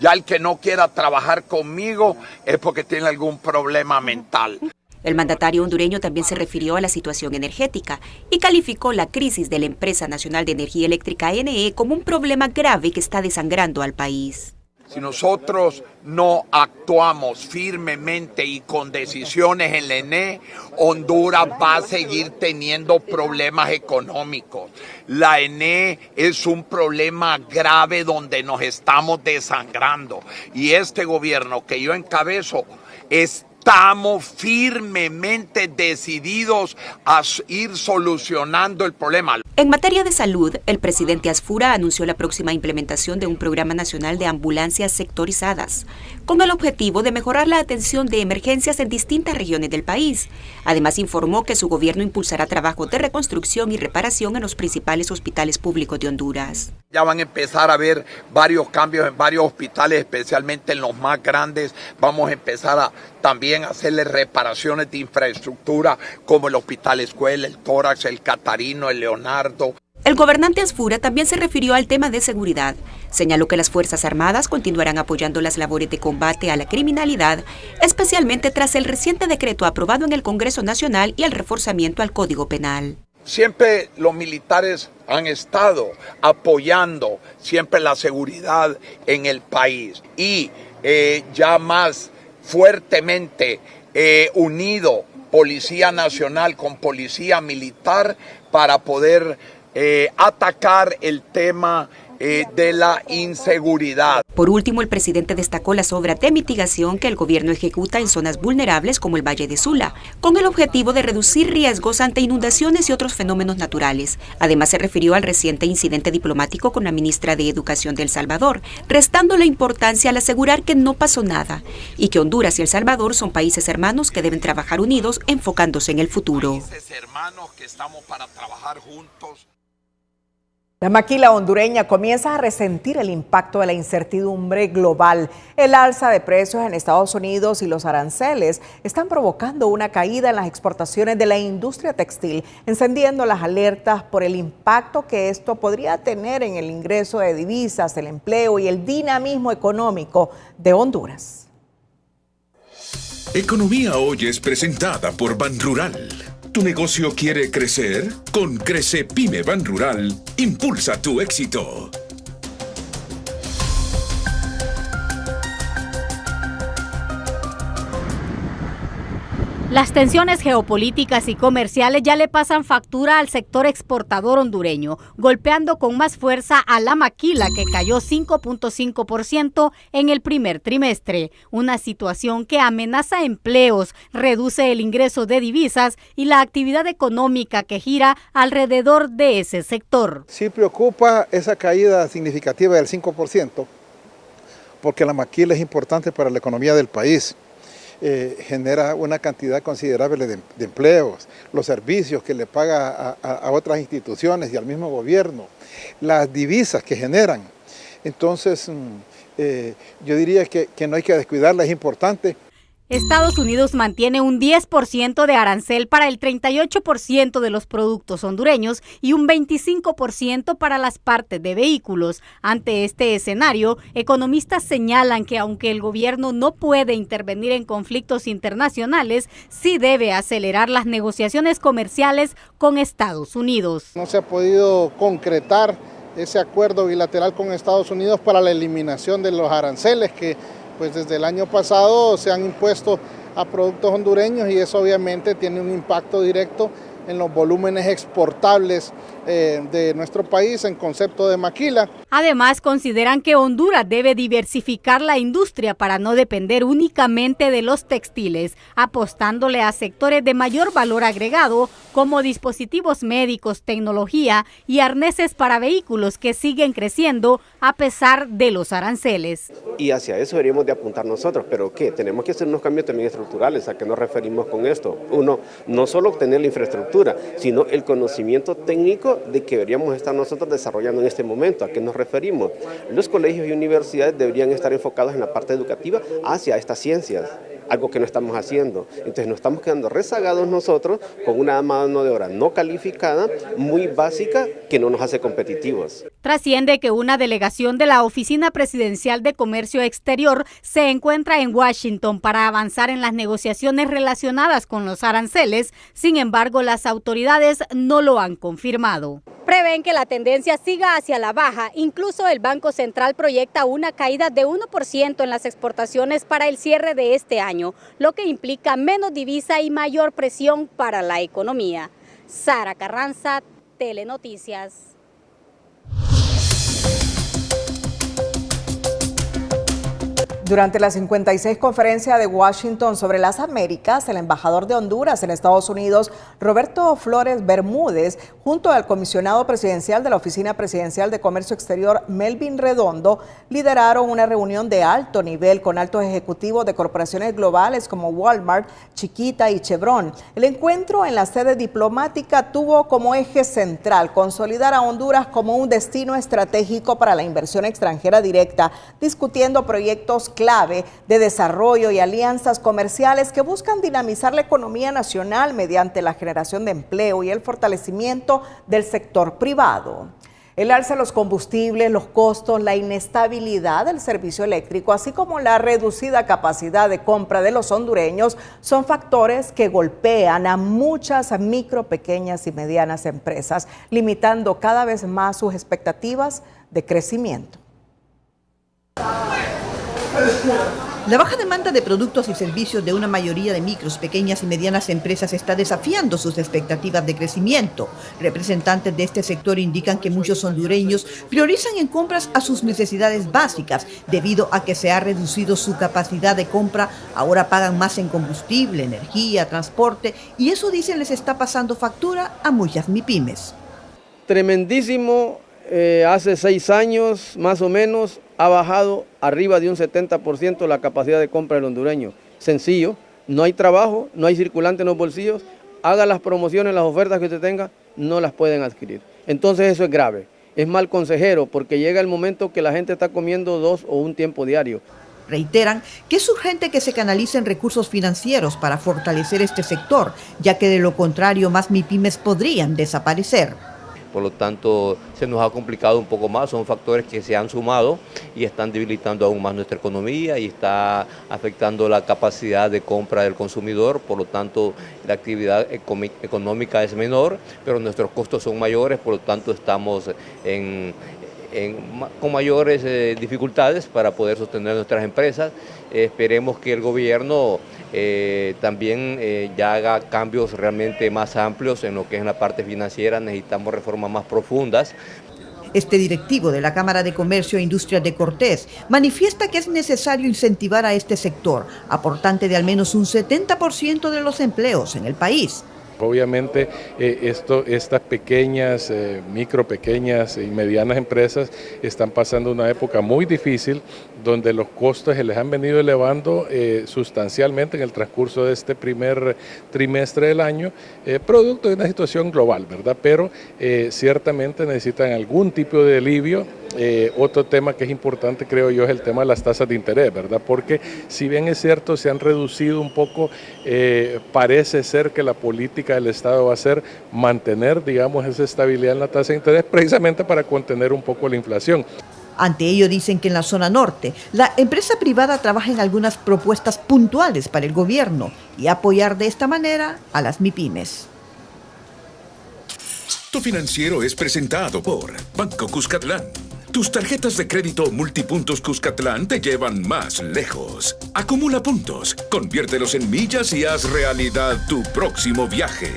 Ya el que no quiera trabajar conmigo es porque tiene algún problema mental. El mandatario hondureño también se refirió a la situación energética y calificó la crisis de la Empresa Nacional de Energía Eléctrica ENE como un problema grave que está desangrando al país. Si nosotros no actuamos firmemente y con decisiones en la ENE, Honduras va a seguir teniendo problemas económicos. La ENE es un problema grave donde nos estamos desangrando. Y este gobierno que yo encabezo estamos firmemente decididos a ir solucionando el problema. En materia de salud, el presidente Asfura anunció la próxima implementación de un programa nacional de ambulancias sectorizadas, con el objetivo de mejorar la atención de emergencias en distintas regiones del país. Además, informó que su gobierno impulsará trabajos de reconstrucción y reparación en los principales hospitales públicos de Honduras. Ya van a empezar a ver varios cambios en varios hospitales, especialmente en los más grandes. Vamos a empezar a también hacerle reparaciones de infraestructura como el Hospital Escuela, el Tórax, el Catarino, el Leonardo. El gobernante Asfura también se refirió al tema de seguridad. Señaló que las Fuerzas Armadas continuarán apoyando las labores de combate a la criminalidad, especialmente tras el reciente decreto aprobado en el Congreso Nacional y el reforzamiento al Código Penal. Siempre los militares han estado apoyando siempre la seguridad en el país y ya más fuertemente unido Policía Nacional con Policía Militar para poder atacar el tema de la inseguridad. Por último, el presidente destacó las obras de mitigación que el gobierno ejecuta en zonas vulnerables como el Valle de Sula, con el objetivo de reducir riesgos ante inundaciones y otros fenómenos naturales. Además, se refirió al reciente incidente diplomático con la ministra de Educación de El Salvador, restando la importancia al asegurar que no pasó nada y que Honduras y El Salvador son países hermanos que deben trabajar unidos, enfocándose en el futuro. Países hermanos que estamos para trabajar juntos. La maquila hondureña comienza a resentir el impacto de la incertidumbre global. El alza de precios en Estados Unidos y los aranceles están provocando una caída en las exportaciones de la industria textil, encendiendo las alertas por el impacto que esto podría tener en el ingreso de divisas, el empleo y el dinamismo económico de Honduras. Economía Hoy es presentada por Banrural. ¿Tu negocio quiere crecer? Con Crece Pyme Banrural, impulsa tu éxito. Las tensiones geopolíticas y comerciales ya le pasan factura al sector exportador hondureño, golpeando con más fuerza a la maquila, que cayó 5.5% en el primer trimestre. Una situación que amenaza empleos, reduce el ingreso de divisas y la actividad económica que gira alrededor de ese sector. Sí preocupa esa caída significativa del 5%, porque la maquila es importante para la economía del país. Genera una cantidad considerable de empleos, los servicios que le paga a otras instituciones y al mismo gobierno, las divisas que generan. Entonces, yo diría que no hay que descuidarla, es importante. Estados Unidos mantiene un 10% de arancel para el 38% de los productos hondureños y un 25% para las partes de vehículos. Ante este escenario, economistas señalan que aunque el gobierno no puede intervenir en conflictos internacionales, sí debe acelerar las negociaciones comerciales con Estados Unidos. No se ha podido concretar ese acuerdo bilateral con Estados Unidos para la eliminación de los aranceles que pues desde el año pasado se han impuesto a productos hondureños, y eso obviamente tiene un impacto directo en los volúmenes exportables de nuestro país en concepto de maquila. Además, consideran que Honduras debe diversificar la industria para no depender únicamente de los textiles, apostándole a sectores de mayor valor agregado como dispositivos médicos, tecnología y arneses para vehículos, que siguen creciendo a pesar de los aranceles. Y hacia eso deberíamos de apuntar nosotros, pero ¿qué? Tenemos que hacer unos cambios también estructurales. ¿A qué nos referimos con esto? Uno, no solo obtener la infraestructura, sino el conocimiento técnico de que deberíamos estar nosotros desarrollando en este momento. ¿A qué nos referimos? Los colegios y universidades deberían estar enfocados en la parte educativa hacia estas ciencias, algo que no estamos haciendo. Entonces nos estamos quedando rezagados nosotros con una mano de obra no calificada, muy básica, que no nos hace competitivos. Trasciende que una delegación de la Oficina Presidencial de Comercio Exterior se encuentra en Washington para avanzar en las negociaciones relacionadas con los aranceles. Sin embargo, las autoridades no lo han confirmado. Prevén que la tendencia siga hacia la baja. Incluso el Banco Central proyecta una caída de 1% en las exportaciones para el cierre de este año, lo que implica menos divisa y mayor presión para la economía. Sara Carranza, Telenoticias. Durante la 56 conferencia de Washington sobre las Américas, el embajador de Honduras en Estados Unidos, Roberto Flores Bermúdez, junto al comisionado presidencial de la Oficina Presidencial de Comercio Exterior, Melvin Redondo, lideraron una reunión de alto nivel con altos ejecutivos de corporaciones globales como Walmart, Chiquita y Chevron. El encuentro en la sede diplomática tuvo como eje central consolidar a Honduras como un destino estratégico para la inversión extranjera directa, discutiendo proyectos clave de desarrollo y alianzas comerciales que buscan dinamizar la economía nacional mediante la generación de empleo y el fortalecimiento del sector privado. El alza de los combustibles, los costos, la inestabilidad del servicio eléctrico, así como la reducida capacidad de compra de los hondureños, son factores que golpean a muchas micro, pequeñas y medianas empresas, limitando cada vez más sus expectativas de crecimiento. La baja demanda de productos y servicios de una mayoría de micros, pequeñas y medianas empresas está desafiando sus expectativas de crecimiento. Representantes de este sector indican que muchos hondureños priorizan en compras a sus necesidades básicas, debido a que se ha reducido su capacidad de compra. Ahora pagan más en combustible, energía, transporte, y eso, dicen, les está pasando factura a muchas MIPYMES. Tremendísimo. Hace 6 años más o menos ha bajado arriba de un 70% la capacidad de compra del hondureño. Sencillo, no hay trabajo, no hay circulante en los bolsillos, haga las promociones, las ofertas que usted tenga, no las pueden adquirir. Entonces eso es grave, es mal consejero, porque llega el momento que la gente está comiendo 2 o 1 tiempo diario. Reiteran que es urgente que se canalicen recursos financieros para fortalecer este sector, ya que de lo contrario más MIPYMES podrían desaparecer. Por lo tanto, se nos ha complicado un poco más, son factores que se han sumado y están debilitando aún más nuestra economía y está afectando la capacidad de compra del consumidor, por lo tanto, la actividad económica es menor, pero nuestros costos son mayores, por lo tanto, estamos con mayores dificultades para poder sostener nuestras empresas. Esperemos que el gobierno también ya haga cambios realmente más amplios en lo que es la parte financiera. Necesitamos reformas más profundas. Este directivo de la Cámara de Comercio e Industrias de Cortés manifiesta que es necesario incentivar a este sector, aportante de al menos un 70% de los empleos en el país. Obviamente estas pequeñas, pequeñas y medianas empresas están pasando una época muy difícil donde los costos se les han venido elevando sustancialmente en el transcurso de este primer trimestre del año, producto de una situación global, ¿verdad? Pero ciertamente necesitan algún tipo de alivio. Otro tema que es importante, creo yo, es el tema de las tasas de interés, ¿verdad? Porque si bien es cierto, se han reducido un poco, parece ser que la política del Estado va a ser mantener, digamos, esa estabilidad en la tasa de interés precisamente para contener un poco la inflación. Ante ello, dicen que en la zona norte, la empresa privada trabaja en algunas propuestas puntuales para el gobierno y apoyar de esta manera a las MIPYMES. Tu financiero es presentado por Banco Cuscatlán. Tus tarjetas de crédito Multipuntos Cuscatlán te llevan más lejos. Acumula puntos, conviértelos en millas y haz realidad tu próximo viaje.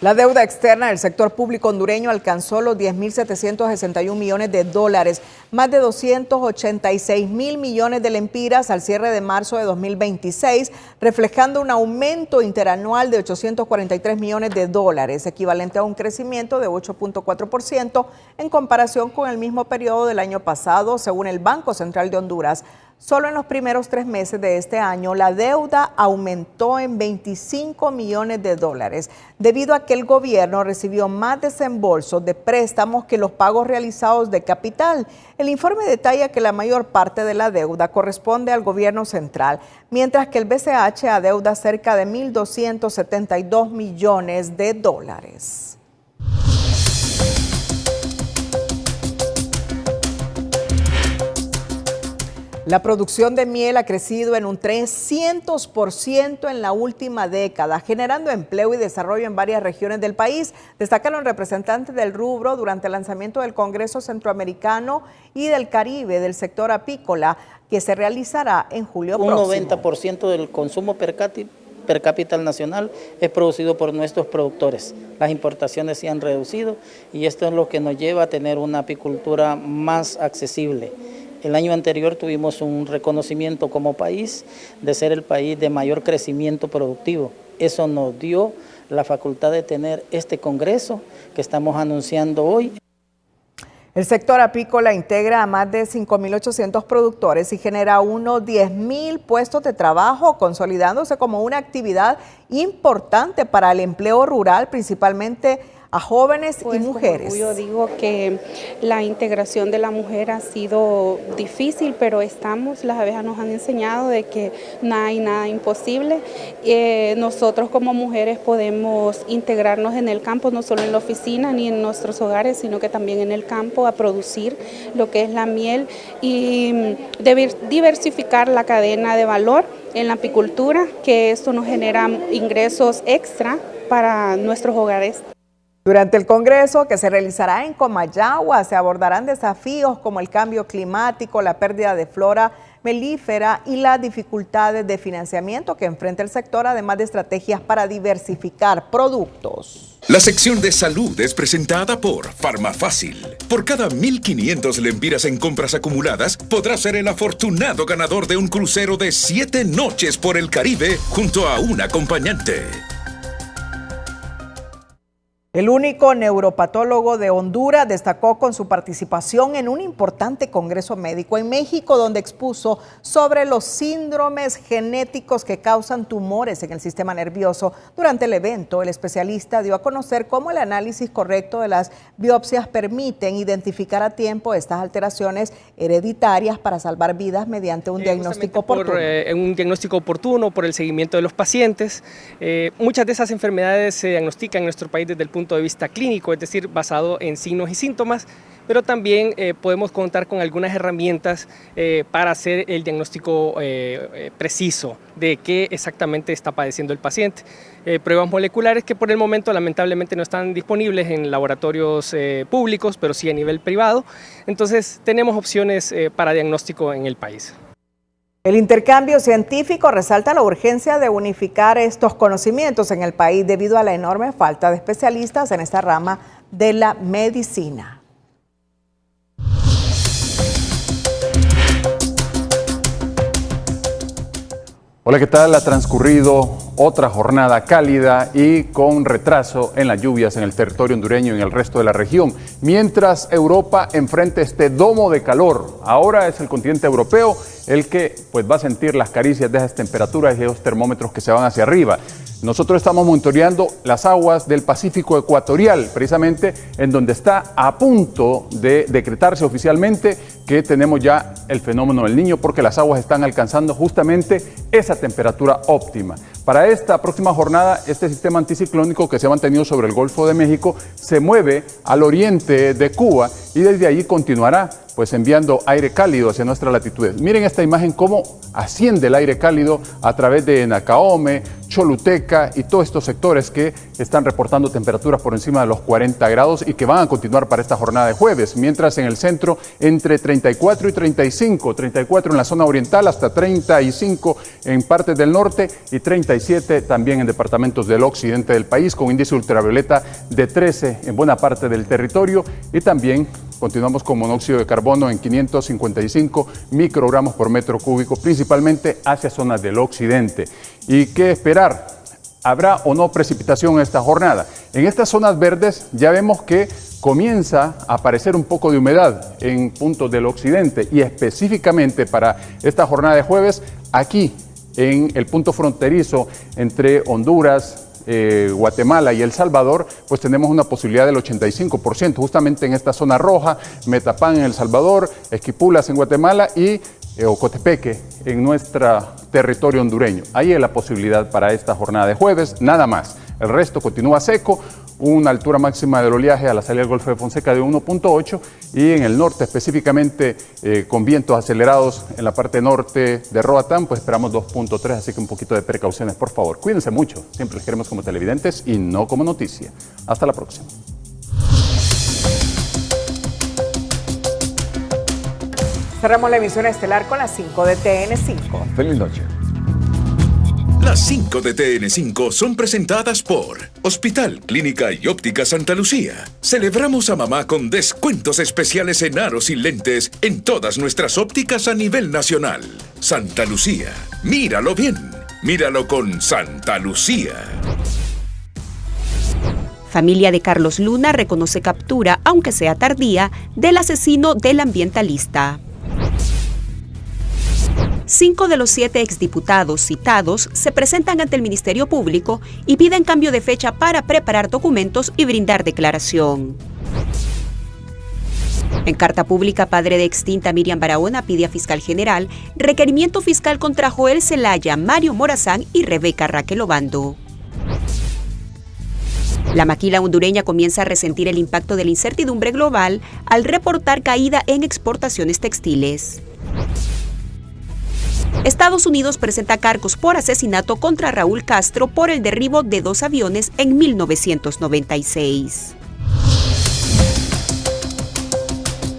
La deuda externa del sector público hondureño alcanzó los 10.761 millones de dólares, más de 286.000 millones de lempiras al cierre de marzo de 2026, reflejando un aumento interanual de 843 millones de dólares, equivalente a un crecimiento de 8.4% en comparación con el mismo periodo del año pasado, según el Banco Central de Honduras. Solo en los primeros 3 meses de este año, la deuda aumentó en 25 millones de dólares, debido a que el gobierno recibió más desembolsos de préstamos que los pagos realizados de capital. El informe detalla que la mayor parte de la deuda corresponde al gobierno central, mientras que el BCH adeuda cerca de 1.272 millones de dólares. La producción de miel ha crecido en un 300% en la última década, generando empleo y desarrollo en varias regiones del país. Destacaron representantes del rubro durante el lanzamiento del Congreso Centroamericano y del Caribe del sector apícola, que se realizará en julio próximo. Un 90% del consumo per cápita nacional es producido por nuestros productores. Las importaciones se han reducido y esto es lo que nos lleva a tener una apicultura más accesible. El año anterior tuvimos un reconocimiento como país de ser el país de mayor crecimiento productivo. Eso nos dio la facultad de tener este congreso que estamos anunciando hoy. El sector apícola integra a más de 5.800 productores y genera unos 10.000 puestos de trabajo, consolidándose como una actividad importante para el empleo rural, principalmente a jóvenes y mujeres. Yo digo que la integración de la mujer ha sido difícil, pero las abejas nos han enseñado de que no hay nada imposible. Nosotros como mujeres podemos integrarnos en el campo, no solo en la oficina ni en nuestros hogares, sino que también en el campo a producir lo que es la miel y diversificar la cadena de valor en la apicultura, que esto nos genera ingresos extra para nuestros hogares. Durante el Congreso, que se realizará en Comayagua, se abordarán desafíos como el cambio climático, la pérdida de flora melífera y las dificultades de financiamiento que enfrenta el sector, además de estrategias para diversificar productos. La sección de salud es presentada por Farmafácil. Por cada 1.500 lempiras en compras acumuladas, podrás ser el afortunado ganador de un crucero de 7 noches por el Caribe junto a un acompañante. El único neuropatólogo de Honduras destacó con su participación en un importante congreso médico en México, donde expuso sobre los síndromes genéticos que causan tumores en el sistema nervioso. Durante el evento, el especialista dio a conocer cómo el análisis correcto de las biopsias permiten identificar a tiempo estas alteraciones hereditarias para salvar vidas mediante un diagnóstico oportuno. Un diagnóstico oportuno, por el seguimiento de los pacientes. Muchas de esas enfermedades se diagnostican en nuestro país desde el punto de vista clínico, es decir, basado en signos y síntomas, pero también podemos contar con algunas herramientas para hacer el diagnóstico preciso de qué exactamente está padeciendo el paciente. Pruebas moleculares que por el momento lamentablemente no están disponibles en laboratorios públicos, pero sí a nivel privado. Entonces tenemos opciones para diagnóstico en el país. El intercambio científico resalta la urgencia de unificar estos conocimientos en el país debido a la enorme falta de especialistas en esta rama de la medicina. Hola, ¿qué tal? Ha transcurrido otra jornada cálida y con retraso en las lluvias en el territorio hondureño y en el resto de la región. Mientras Europa enfrenta este domo de calor, ahora es el continente europeo el que va a sentir las caricias de esas temperaturas y esos termómetros que se van hacia arriba. Nosotros estamos monitoreando las aguas del Pacífico ecuatorial, precisamente en donde está a punto de decretarse oficialmente que tenemos ya el fenómeno del Niño, porque las aguas están alcanzando justamente esa temperatura óptima. Para esta próxima jornada, este sistema anticiclónico que se ha mantenido sobre el Golfo de México se mueve al oriente de Cuba y desde allí continuará enviando aire cálido hacia nuestras latitudes. Miren esta imagen, cómo asciende el aire cálido a través de Nacaome, Choluteca y todos estos sectores que están reportando temperaturas por encima de los 40 grados y que van a continuar para esta jornada de jueves, mientras en el centro entre 34 y 35, 34 en la zona oriental hasta 35 en partes del norte y 37 también en departamentos del occidente del país, con índice ultravioleta de 13 en buena parte del territorio, y también continuamos con monóxido de carbono en 555 microgramos por metro cúbico, principalmente hacia zonas del occidente. ¿Y qué esperar? ¿Habrá o no precipitación en esta jornada? En estas zonas verdes ya vemos que comienza a aparecer un poco de humedad en puntos del occidente, y específicamente para esta jornada de jueves, aquí en el punto fronterizo entre Honduras, Guatemala y El Salvador, tenemos una posibilidad del 85%, justamente en esta zona roja, Metapán en El Salvador, Esquipulas en Guatemala y Ocotepeque en nuestro territorio hondureño. Ahí es la posibilidad para esta jornada de jueves, nada más. El resto continúa seco, una altura máxima del oleaje a la salida del Golfo de Fonseca de 1.8 y en el norte específicamente con vientos acelerados en la parte norte de Roatán, esperamos 2.3, así que un poquito de precauciones, por favor. Cuídense mucho, siempre les queremos como televidentes y no como noticia. Hasta la próxima. Cerramos la emisión estelar con las 5 de TN5. Feliz noche. Las 5 de TN5 son presentadas por Hospital, Clínica y Óptica Santa Lucía. Celebramos a mamá con descuentos especiales en aros y lentes en todas nuestras ópticas a nivel nacional. Santa Lucía, míralo bien, míralo con Santa Lucía. Familia de Carlos Luna reconoce captura, aunque sea tardía, del asesino del ambientalista. 5 de los 7 exdiputados citados se presentan ante el Ministerio Público y piden cambio de fecha para preparar documentos y brindar declaración. En carta pública, padre de extinta Miriam Barahona pide a Fiscal General requerimiento fiscal contra Joel Zelaya, Mario Morazán y Rebeca Raquel Obando. La maquila hondureña comienza a resentir el impacto de la incertidumbre global al reportar caída en exportaciones textiles. Estados Estados Unidos presenta cargos por asesinato contra Raúl Castro por el derribo de 2 aviones en 1996.